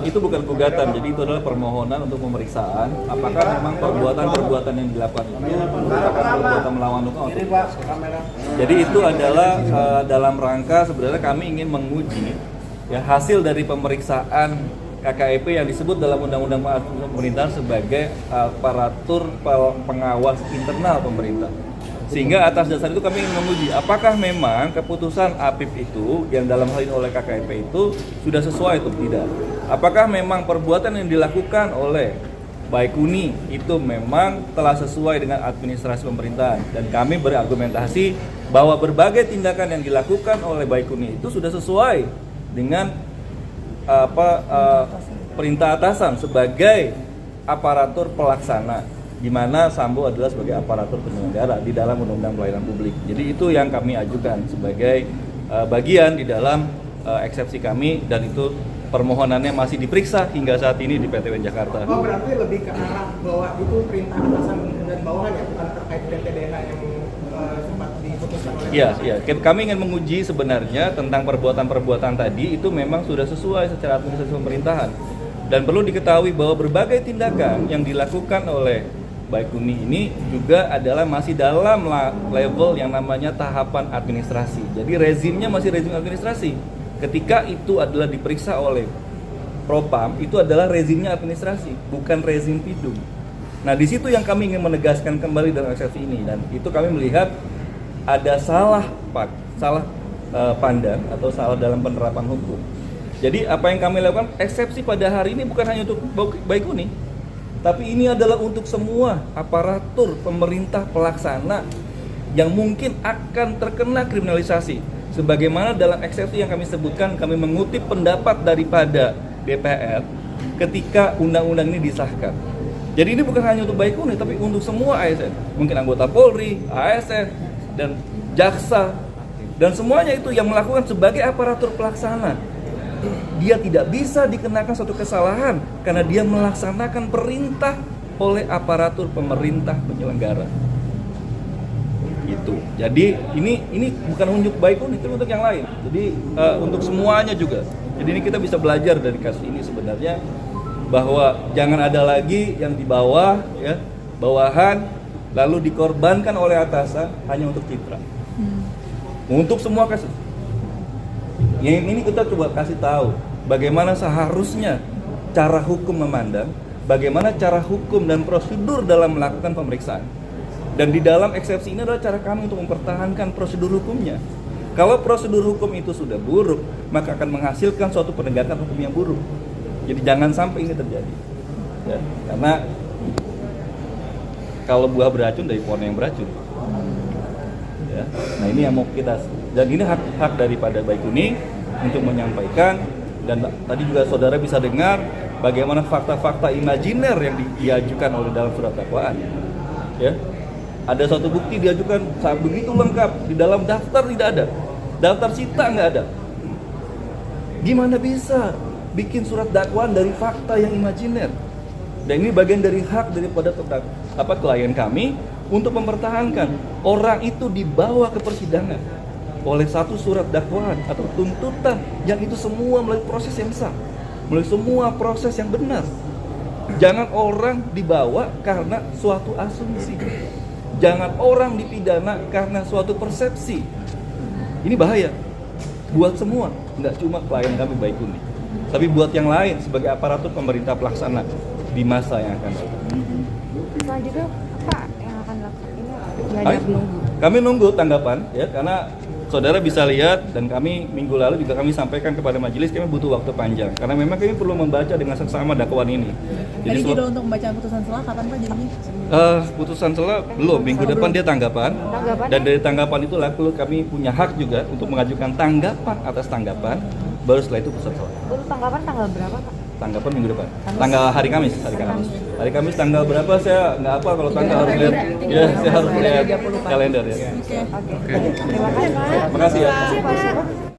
Itu bukan gugatan, jadi itu adalah permohonan untuk pemeriksaan apakah memang perbuatan-perbuatan yang dilakukan itu merupakan perbuatan melawan hukum. Jadi itu adalah dalam rangka sebenarnya kami ingin menguji ya hasil dari pemeriksaan KKEP yang disebut dalam Undang-Undang Pemerintahan sebagai aparatur pengawas internal pemerintah. Sehingga atas dasar itu kami ingin menguji apakah memang keputusan APIP itu yang dalam hal ini oleh KKEP itu sudah sesuai atau tidak. Apakah memang perbuatan yang dilakukan oleh Baikuni itu memang telah sesuai dengan administrasi pemerintahan. Dan kami berargumentasi bahwa berbagai tindakan yang dilakukan oleh Baikuni itu sudah sesuai dengan perintah atasan sebagai aparatur pelaksana, di mana Sambo adalah sebagai aparatur penyelenggara di dalam Undang-Undang Pelayanan Publik. Jadi itu yang kami ajukan sebagai bagian di dalam eksepsi kami, dan itu permohonannya masih diperiksa hingga saat ini di PT UN Jakarta. Oh, berarti lebih ke arah bahwa itu perintah atasan dan bawahan ya, bukan terkait PTDH yang sempat diputuskan oleh. Iya. Kami ingin menguji sebenarnya tentang perbuatan-perbuatan tadi itu memang sudah sesuai secara administrasi pemerintahan. Dan perlu diketahui bahwa berbagai tindakan yang dilakukan oleh Baikuni ini juga adalah masih dalam level yang namanya tahapan administrasi. Jadi rezimnya masih rezim administrasi. Ketika itu adalah diperiksa oleh Propam, itu adalah rezimnya administrasi, bukan rezim pidum. Nah, di situ yang kami ingin menegaskan kembali dalam eksepsi ini, dan itu kami melihat ada salah pandang atau salah dalam penerapan hukum. Jadi apa yang kami lakukan eksepsi pada hari ini bukan hanya untuk Baikuni, tapi ini adalah untuk semua aparatur pemerintah pelaksana yang mungkin akan terkena kriminalisasi. Sebagaimana dalam eksepsi yang kami sebutkan, kami mengutip pendapat daripada DPR ketika undang-undang ini disahkan. Jadi ini bukan hanya untuk Baikuni, tapi untuk semua ASN, mungkin anggota Polri, ASN, dan jaksa, dan semuanya itu yang melakukan sebagai aparatur pelaksana. Dia tidak bisa dikenakan suatu kesalahan karena dia melaksanakan perintah oleh aparatur pemerintah penyelenggara. Itu. Jadi ini bukan unjuk Baikuni, itu untuk yang lain. Jadi untuk semuanya juga. Jadi ini kita bisa belajar dari kasus ini sebenarnya, bahwa jangan ada lagi yang di bawah ya, bawahan lalu dikorbankan oleh atasan hanya untuk citra. Untuk semua kasus. Yang ini kita coba kasih tahu bagaimana seharusnya cara hukum memandang, bagaimana cara hukum dan prosedur dalam melakukan pemeriksaan. Dan di dalam eksepsi ini adalah cara kami untuk mempertahankan prosedur hukumnya. Kalau prosedur hukum itu sudah buruk, maka akan menghasilkan suatu penegakan hukum yang buruk. Jadi jangan sampai ini terjadi. Ya, karena kalau buah beracun dari pohon yang beracun. Ya, nah ini yang mau kita, dan ini hak daripada Baikuni untuk menyampaikan, dan tadi juga saudara bisa dengar bagaimana fakta-fakta imajiner yang diajukan oleh dalam surat dakwaan. Ya, ada suatu bukti diajukan saat begitu lengkap, di dalam daftar tidak ada, daftar sita nggak ada. Gimana bisa bikin surat dakwaan dari fakta yang imajiner? Dan ini bagian dari hak daripada klien kami untuk mempertahankan orang itu dibawa ke persidangan oleh satu surat dakwaan atau tuntutan yang itu semua melalui proses yang sah, melalui semua proses yang benar. Jangan orang dibawa karena suatu asumsi. Jangan orang dipidana karena suatu persepsi. Ini bahaya buat semua, nggak cuma klien kami Baikuni, tapi buat yang lain sebagai aparatur pemerintah pelaksana di masa yang akan datang. Selanjutnya apa yang akan dilakukan? Ini ada menunggu. Kami nunggu tanggapan ya, karena saudara bisa lihat, dan kami minggu lalu juga kami sampaikan kepada majelis, kami butuh waktu panjang karena memang kami perlu membaca dengan seksama dakwaan ini. Jadi judul untuk pembacaan putusan selah kapan Pak jadinya? Putusan selah belum, minggu depan dia tanggapan, dan dari tanggapan itu lalu kami punya hak juga untuk mengajukan tanggapan atas tanggapan, baru setelah itu putusan selah. Untuk tanggapan tanggal berapa Pak? Tanggapan minggu depan, tanggal hari Kamis tanggal berapa saya nggak apa, kalau tanggal harus lihat ya, saya harus lihat kalender ya. Oke. Terima kasih Pak. Terima kasih ya.